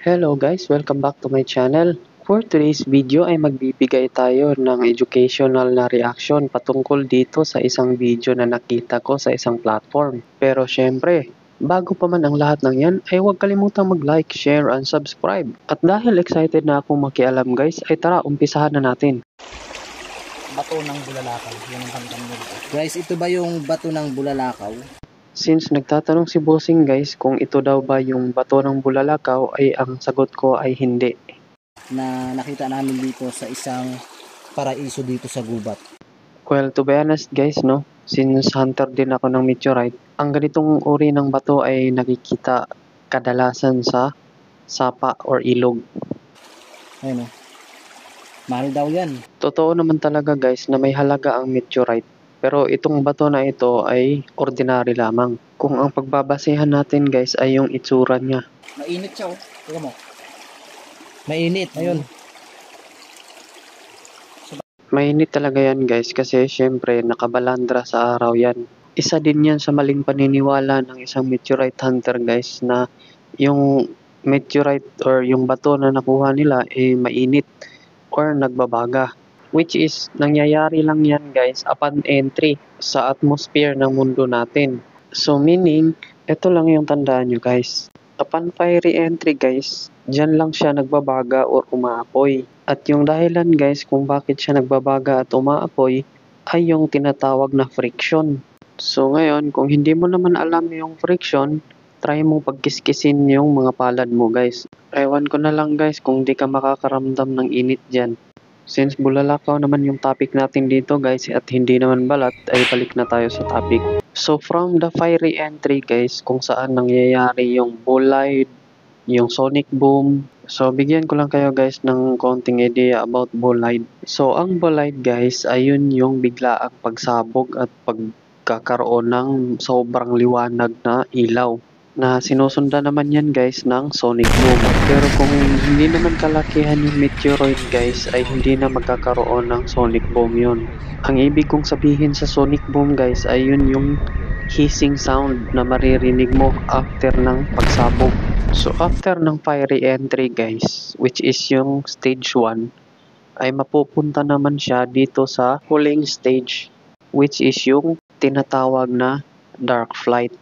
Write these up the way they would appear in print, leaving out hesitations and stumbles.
Hello guys, welcome back to my channel. For today's video ay magbibigay tayo ng educational na reaction patungkol dito sa isang video na nakita ko sa isang platform. Pero syempre, bago pa man ang lahat ng yan ay huwag kalimutang mag-like, share, and subscribe. At dahil excited na akong makialam guys, ay tara umpisahan na natin. Bato ng Bulalakaw, yun ang kantang nito. Guys, ito ba yung bato ng Bulalakaw? Since nagtatanong si Bossing guys kung ito daw ba yung bato ng Bulalakaw ay ang sagot ko ay hindi. Na nakita namin dito sa isang paraiso dito sa gubat. Well, to be honest guys, no, since hunter din ako ng meteorite, ang ganitong uri ng bato ay nakikita kadalasan sa sapa or ilog. Ayun o. Mahal daw yan. Totoo naman talaga guys na may halaga ang meteorite. Pero itong bato na ito ay ordinary lamang. Kung ang pagbabasehan natin guys ay yung itsura niya. Mainit siya o. Tingnan mo. Mainit. Ayun. Mainit talaga yan guys kasi syempre nakabalandra sa araw yan. Isa din yan sa maling paniniwala ng isang meteorite hunter guys na yung meteorite or yung bato na nakuha nila ay mainit or nagbabaga. Which is nangyayari lang yan guys upon entry sa atmosphere ng mundo natin. So meaning, ito lang yung tandaan nyo guys. Upon fiery entry guys, dyan lang siya nagbabaga or umaapoy. At yung dahilan guys kung bakit siya nagbabaga at umaapoy ay yung tinatawag na friction. So ngayon, kung hindi mo naman alam yung friction, try mo pagkiskisin yung mga palad mo guys. Ewan ko na lang guys kung di ka makakaramdam ng init dyan. Since Bulalakaw naman yung topic natin dito guys at hindi naman balat ay balik na tayo sa topic. So from the fiery entry guys kung saan nangyayari yung bolide, yung sonic boom. So bigyan ko lang kayo guys ng konting idea about bolide. So ang bolide guys ayun yung biglaang pagsabog at pagkakaroon ng sobrang liwanag na ilaw. Na sinusundan naman yan guys ng sonic boom. Pero kung hindi naman kalakihan yung meteoroid guys ay hindi na magkakaroon ng sonic boom yun. Ang ibig kong sabihin sa sonic boom guys ay yun yung hissing sound na maririnig mo after ng pagsabog. So after ng fiery entry guys, which is yung stage 1, ay mapupunta naman siya dito sa huling stage, which is yung tinatawag na dark flight.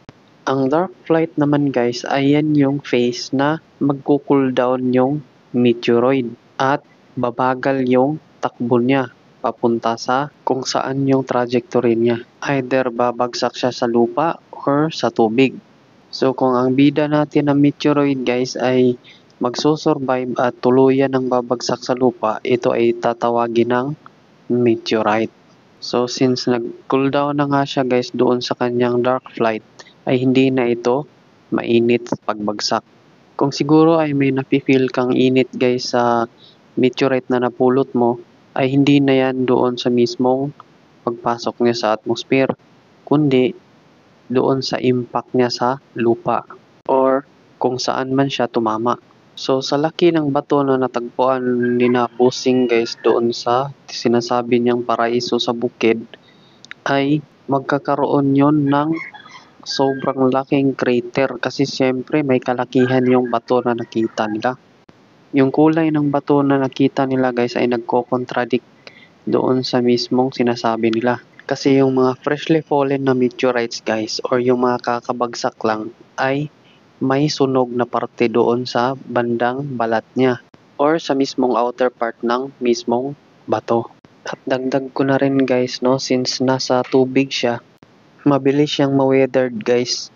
Ang dark flight naman guys ay yan yung phase na magko-cool down yung meteoroid at babagal yung takbo niya papunta sa kung saan yung trajectory niya. Either babagsak siya sa lupa or sa tubig. So kung ang bida natin ng meteoroid guys ay magsusurvive at tuluyan ng babagsak sa lupa, ito ay tatawagin ng meteorite. So since nag-cool down na nga siya guys doon sa kanyang dark flight, ay hindi na ito mainit pagbagsak. Kung siguro ay may nafe-feel kang init guys sa meteorite na napulot mo, ay hindi na yan doon sa mismong pagpasok niya sa atmosphere, kundi doon sa impact niya sa lupa or kung saan man siya tumama. So sa laki ng bato na natagpuan ni na Bossing guys doon sa sinasabi niyang paraiso sa bukid, ay magkakaroon yon ng sobrang laking crater kasi siyempre may kalakihan yung bato na nakita nila. Yung kulay ng bato na nakita nila guys ay nagko-contradict doon sa mismong sinasabi nila. Kasi yung mga freshly fallen na meteorites guys or yung mga kakabagsak lang ay may sunog na parte doon sa bandang balat niya or sa mismong outer part ng mismong bato. At dagdag ko na rin guys no, since nasa tubig siya, mabilis siyang ma-weathered guys.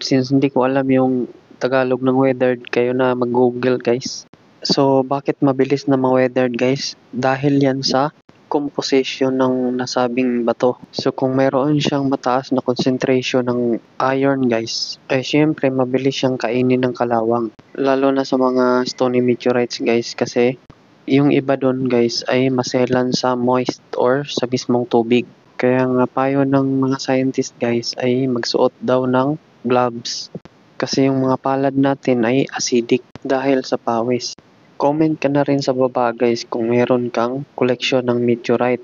Since hindi ko alam yung Tagalog ng weathered, kayo na mag-google guys. So bakit mabilis na ma-weathered guys? Dahil yan sa composition ng nasabing bato. So kung mayroon siyang mataas na concentration ng iron guys, ay syempre mabilis siyang kainin ng kalawang. Lalo na sa mga stony meteorites guys kasi yung iba doon guys ay maselan sa moist or sa mismong tubig. Kaya nga payo ng mga scientist guys ay magsuot daw ng gloves. Kasi yung mga palad natin ay acidic dahil sa pawis. Comment ka na rin sa baba guys kung meron kang koleksyon ng meteorite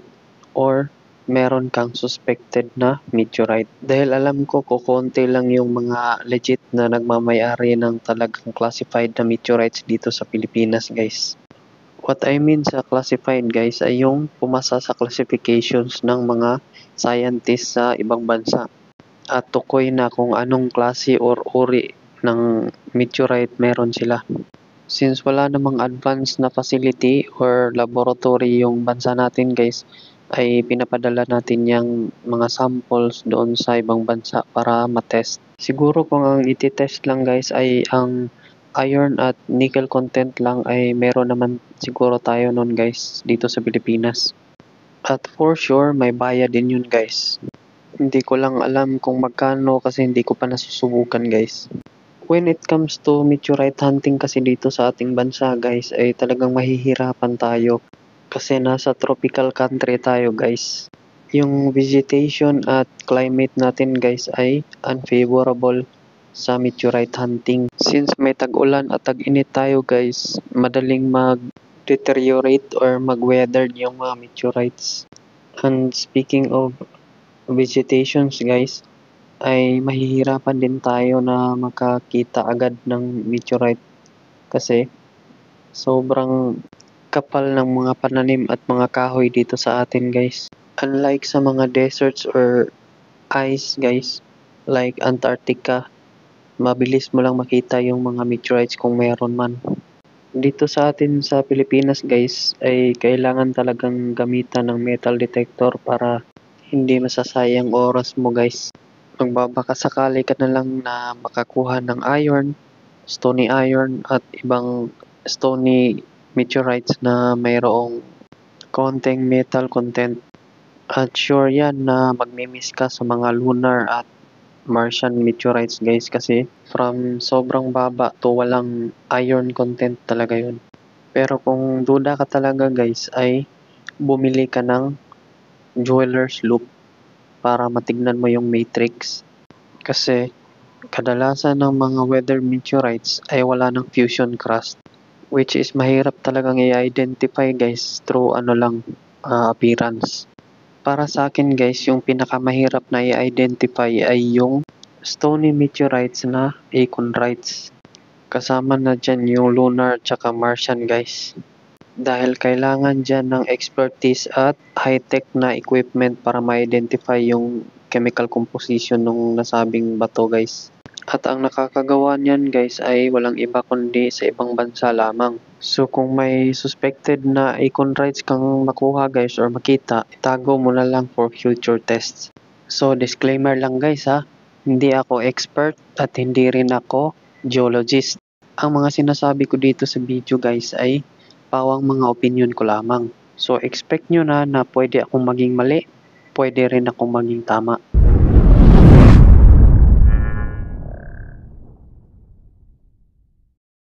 or meron kang suspected na meteorite. Dahil alam ko kukonti lang yung mga legit na nagmamayari ng talagang classified na meteorites dito sa Pilipinas, guys. What I mean sa classified, guys, ay yung pumasa sa classifications ng mga scientists sa ibang bansa. At tukoy na kung anong klase or uri ng meteorite meron sila. Since wala namang advanced na facility or laboratory yung bansa natin, guys, ay pinapadala natin yung mga samples doon sa ibang bansa para matest. Siguro kung ang iti-test lang, guys, ay ang iron at nickel content lang, ay meron naman siguro tayo nun, guys, dito sa Pilipinas. At for sure, may bayad din yun, guys. Hindi ko lang alam kung magkano kasi hindi ko pa nasusubukan, guys. When it comes to meteorite hunting kasi dito sa ating bansa, guys, ay talagang mahihirapan tayo kasi nasa tropical country tayo, guys. Yung vegetation at climate natin, guys, ay unfavorable sa meteorite hunting. Since may tag-ulan at tag-init tayo, guys, madaling mag-deteriorate or mag-weathered yung mga meteorites. And speaking of vegetations, guys, ay mahihirapan din tayo na makakita agad ng meteorite kasi sobrang kapal ng mga pananim at mga kahoy dito sa atin, guys. Unlike sa mga deserts or ice, guys, like Antarctica, mabilis mo lang makita yung mga meteorites kung meron man. Dito sa atin sa Pilipinas, guys, ay kailangan talagang gamitan ng metal detector para hindi masasayang oras mo, guys. Magbabaka sakali ka na lang na makakuha ng iron, stony iron at ibang stony meteorites na mayroong konting metal content. At sure yan na magmimiss ka sa mga lunar at Martian meteorites, guys, kasi from sobrang baba to walang iron content talaga yun. Pero kung duda ka talaga, guys, ay bumili ka ng jeweler's loop para matignan mo yung matrix. Kasi kadalasan ng mga weather meteorites ay wala ng fusion crust, which is mahirap talagang i-identify, guys, through appearance. Para sa akin, guys, yung pinakamahirap na i-identify ay yung stony meteorites na achondrites. Kasama na dyan yung lunar tsaka Martian, guys. Dahil kailangan dyan ng expertise at high-tech na equipment para ma-identify yung chemical composition ng nasabing bato, guys. At ang nakakagawa niyan, guys, ay walang iba kundi sa ibang bansa lamang. So kung may suspected na achondrites kang makuha, guys, or makita, itago mo na lang for future tests. So disclaimer lang, guys, ha. Hindi ako expert at hindi rin ako geologist. Ang mga sinasabi ko dito sa video, guys, ay pawang mga opinion ko lamang. So expect nyo na pwede akong maging mali, pwede rin akong maging tama.